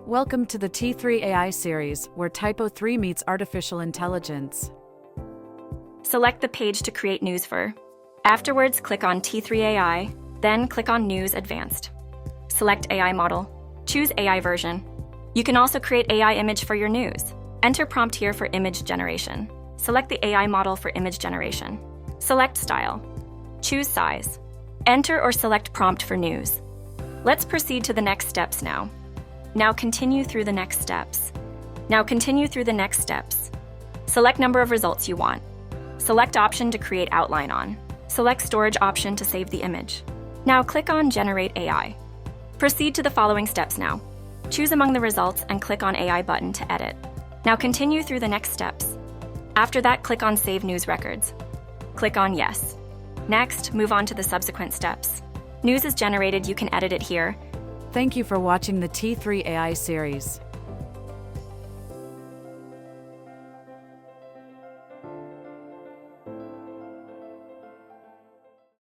Welcome to the T3AI series, where TYPO3 meets artificial intelligence. Select the page to create news for. Afterwards, click on T3AI, then click on News Advanced. Select AI model. Choose AI version. You can also create AI image for your news. Enter prompt here for image generation. Select the AI model for image generation. Select style. Choose size. Enter or select prompt for news. Let's proceed to the next steps now. Now continue through the next steps. Select number of results you want. Select option to create outline on. Select storage option to save the image. Now click on Generate AI. Proceed to the following steps now. Choose among the results and click on AI button to edit. Now continue through the next steps. After that, click on Save News Records. Click on Yes. Next, move on to the subsequent steps. News is generated, you can edit it here. Thank you for watching the T3AI series.